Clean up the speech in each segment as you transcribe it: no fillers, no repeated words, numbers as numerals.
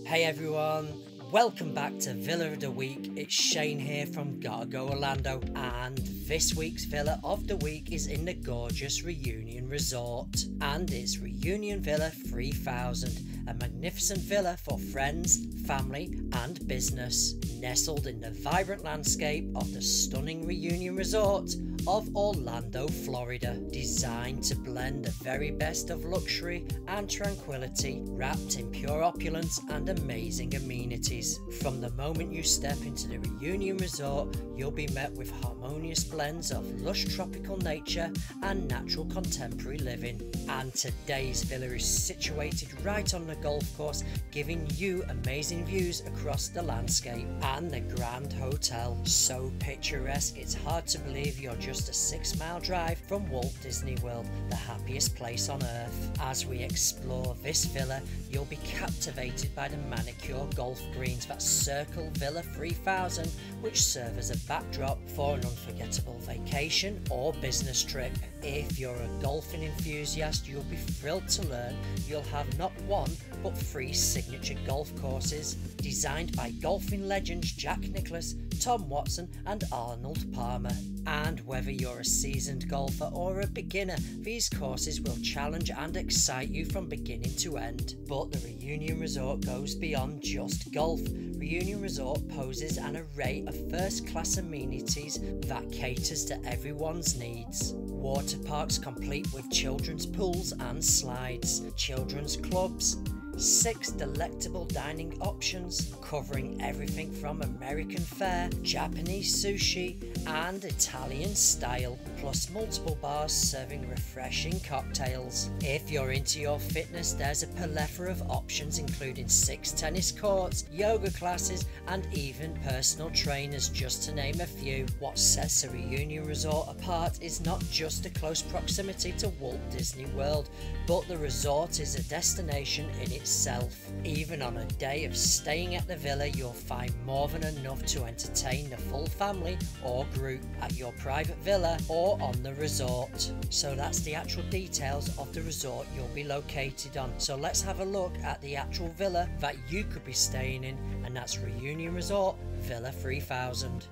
Hey everyone, welcome back to Villa of the Week. It's Shane here from Gotta Go Orlando, and this week's Villa of the Week is in the gorgeous Reunion Resort, and it's Reunion Villa 3000, a magnificent villa for friends, family and business, nestled in the vibrant landscape of the stunning Reunion Resort of Orlando, Florida, designed to blend the very best of luxury and tranquility, wrapped in pure opulence and amazing amenities. From the moment you step into the Reunion Resort, you'll be met with harmonious blends of lush tropical nature and natural contemporary living. And today's villa is situated right on the golf course, giving you amazing views across the landscape, and the Grand Hotel, so picturesque it's hard to believe you're just a 6-mile drive from Walt Disney World, the happiest place on earth. As we explore this villa, you'll be captivated by the manicure golf greens that circle Villa 3000, which serve as a backdrop for an unforgettable vacation or business trip. If you're a golfing enthusiast, you'll be thrilled to learn you'll have not one but 3 signature golf courses designed by golfing legends Jack Nicklaus, Tom Watson and Arnold Palmer. And whether you're a seasoned golfer or a beginner, these courses will challenge and excite you from beginning to end. But the Reunion Resort goes beyond just golf. Reunion Resort poses an array of first-class amenities that caters to everyone's needs. Water parks complete with children's pools and slides, children's clubs, 6 delectable dining options covering everything from American fare, Japanese sushi and Italian style, plus multiple bars serving refreshing cocktails. If you're into your fitness, there's a plethora of options including 6 tennis courts, yoga classes and even personal trainers, just to name a few. What sets a Reunion Resort apart is not just the close proximity to Walt Disney World, but the resort is a destination in itself. Even on a day of staying at the villa, you'll find more than enough to entertain the full family or group at your private villa or on the resort. So that's the actual details of the resort you'll be located on. So let's have a look at the actual villa that you could be staying in, and that's Reunion Resort Villa 3000.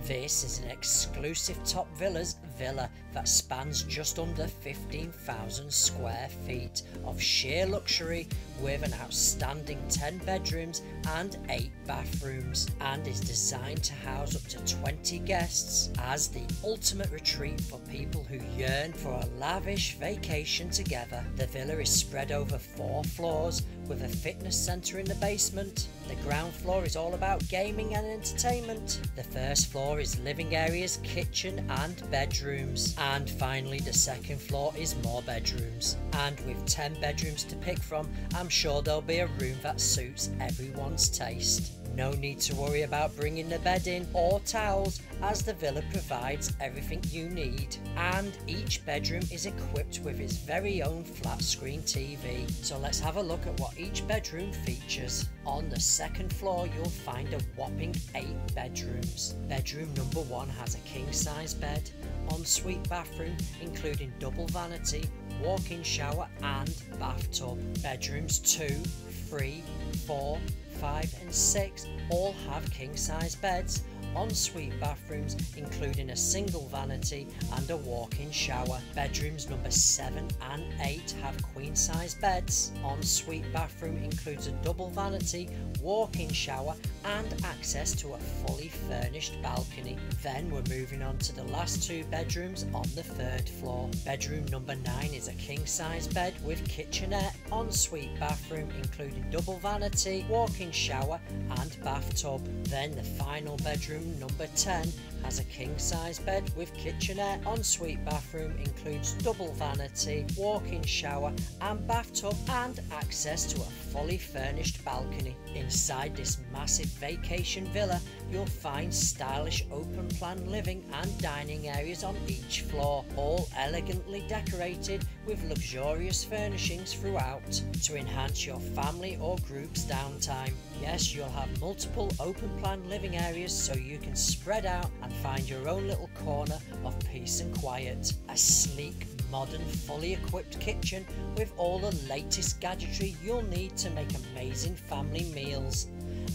This is an exclusive top villas villa that spans just under 15,000 square feet of sheer luxury, with an outstanding 10 bedrooms and 8 bathrooms, and is designed to house up to 20 guests as the ultimate retreat for people who yearn for a lavish vacation together. The villa is spread over 4 floors with a fitness centre in the basement. The ground floor is all about gaming and entertainment. The first floor is living areas, kitchen and bedrooms. And finally the second floor is more bedrooms. And with 10 bedrooms to pick from, I'm sure there'll be a room that suits everyone's taste. No need to worry about bringing the bed in or towels, as the villa provides everything you need. And each bedroom is equipped with its very own flat screen TV. So let's have a look at what each bedroom features. On the second floor you'll find a whopping 8 bedrooms. Bedroom number 1 has a king-size bed, ensuite bathroom including double vanity, walk-in shower and bathtub. Bedrooms 2, 3, 4, 5 and 6 all have king-size beds, ensuite bathrooms including a single vanity and a walk-in shower. Bedrooms number 7 and 8 have queen-size beds, ensuite bathroom includes a double vanity, walk-in shower and access to a fully furnished balcony. Then we're moving on to the last 2 bedrooms on the 3rd floor. Bedroom number 9 is a king-size bed with kitchenette, ensuite bathroom including double vanity, walk-in shower and bathtub. Then the final bedroom, number 10, has a king-size bed with kitchenette, ensuite bathroom includes double vanity, walk-in shower and bathtub and access to a fully furnished balcony. Inside this massive vacation villa, you'll find stylish open plan living and dining areas on each floor, all elegantly decorated with luxurious furnishings throughout to enhance your family or group's downtime. Yes, you'll have multiple open plan living areas so you can spread out and and find your own little corner of peace and quiet. A sleek, modern, fully equipped kitchen with all the latest gadgetry you'll need to make amazing family meals.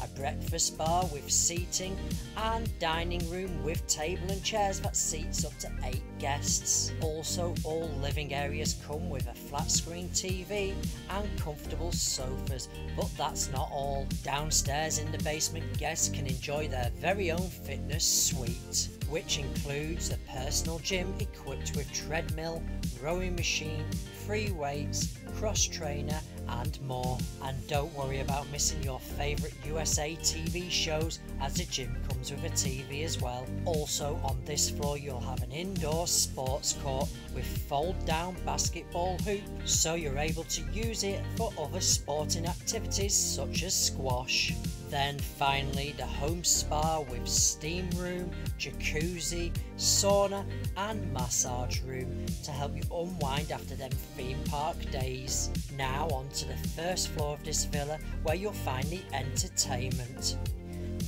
A breakfast bar with seating and dining room with table and chairs that seats up to 8 guests. Also, all living areas come with a flat screen TV and comfortable sofas, but that's not all. Downstairs in the basement, guests can enjoy their very own fitness suite, which includes a personal gym equipped with treadmill, rowing machine, free weights, cross trainer and more. And don't worry about missing your favourite USA TV shows, as the gym comes with a TV as well. Also on this floor you'll have an indoor sports court with fold down basketball hoop, so you're able to use it for other sporting activities such as squash. Then finally the home spa with steam room, jacuzzi, sauna and massage room to help you unwind after them theme park days. Now on to the first floor of this villa, where you'll find the entertainment.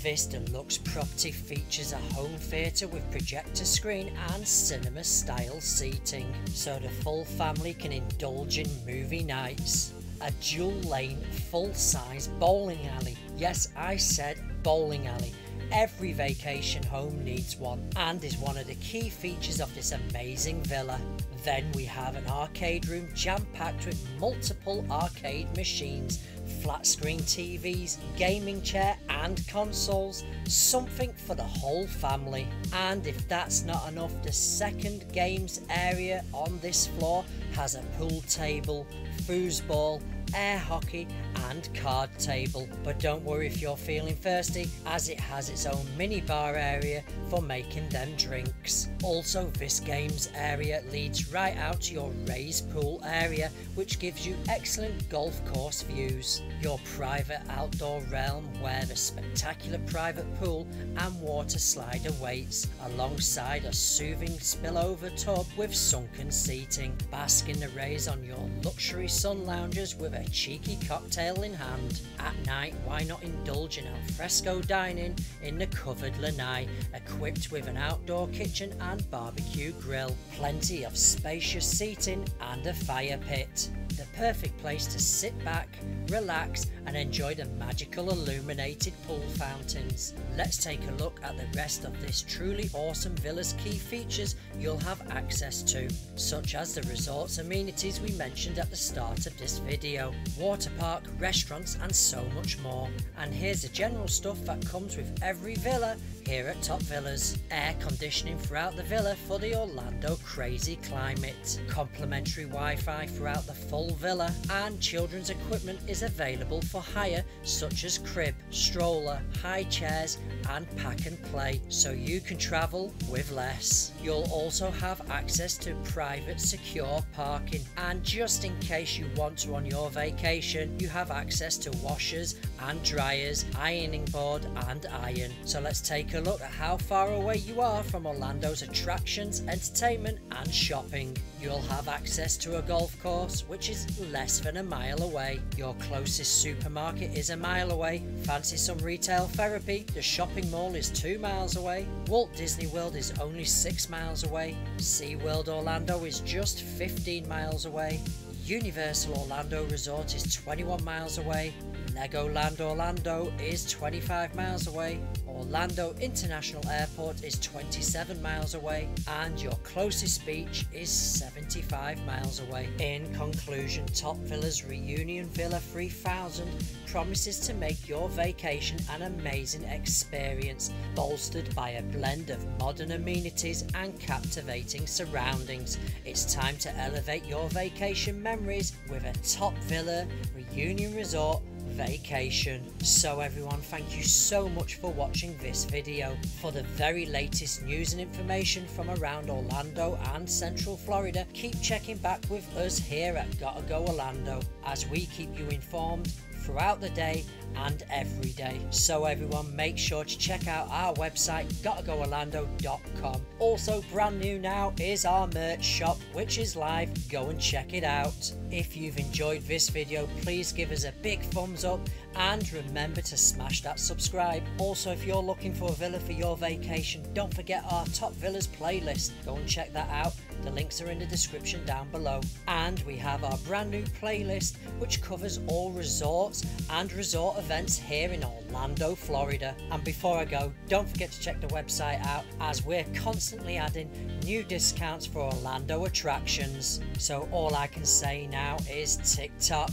This deluxe property features a home theatre with projector screen and cinema style seating, so the full family can indulge in movie nights. A dual lane full size bowling alley. Yes, I said bowling alley. Every vacation home needs one and is one of the key features of this amazing villa. Then we have an arcade room jam-packed with multiple arcade machines, flat screen TVs, gaming chair and consoles, something for the whole family. And if that's not enough, the second games area on this floor has a pool table, foosball, air hockey and card table. But don't worry if you're feeling thirsty, as it has its own mini bar area for making them drinks. Also, this games area leads right out to your raised pool area, which gives you excellent golf course views. Your private outdoor realm where the spectacular private pool and water slide awaits, alongside a soothing spillover tub with sunken seating. Bask in the rays on your luxury sun loungers with a cheeky cocktail in hand. At night, why not indulge in alfresco dining in the covered lanai, equipped with an outdoor kitchen and barbecue grill, plenty of spacious seating and a fire pit. The perfect place to sit back, relax and enjoy the magical illuminated pool fountains. Let's take a look at the rest of this truly awesome villa's key features you'll have access to, such as the resort's amenities we mentioned at the start of this video, water park, restaurants and so much more. And here's the general stuff that comes with every villa here at Top Villas. Air conditioning throughout the villa for the Orlando crazy climate, complimentary Wi-Fi throughout the full villa, and children's equipment is available for hire, such as crib, stroller, high chairs and pack and play, so you can travel with less. You'll also have access to private secure parking, and just in case you want to on your vacation, you have access to washers and dryers, ironing board and iron. So let's take a look at how far away you are from Orlando's attractions, entertainment and shopping. You'll have access to a golf course, which is less than a mile away. Your closest supermarket is a mile away. Fancy some retail therapy? The shopping mall is 2 miles away. Walt Disney World is only 6 miles away. SeaWorld Orlando is just 15 miles away. Universal Orlando Resort is 21 miles away. Legoland Orlando is 25 miles away. Orlando International Airport is 27 miles away, and your closest beach is 75 miles away. In conclusion, Top Villas Reunion Villa 3000 promises to make your vacation an amazing experience, bolstered by a blend of modern amenities and captivating surroundings. It's time to elevate your vacation memories with a Top Villa Reunion Resort vacation. So everyone, thank you so much for watching this video. For the very latest news and information from around Orlando and Central Florida, keep checking back with us here at Gotta Go Orlando, as we keep you informed throughout the day and every day. So everyone, make sure to check out our website gottagoorlando.com. Also brand new now is our merch shop, which is live. Go and check it out. If you've enjoyed this video, please give us a big thumbs up and remember to smash that subscribe. Also, if you're looking for a villa for your vacation, don't forget our top villas playlist. Go and check that out. The links are in the description down below. And we have our brand new playlist which covers all resorts and resort events here in Orlando, Florida. And before I go, don't forget to check the website out, as we're constantly adding new discounts for Orlando attractions. So all I can say now is TikTok,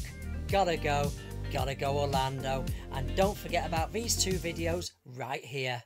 gotta go Orlando, and don't forget about these two videos right here.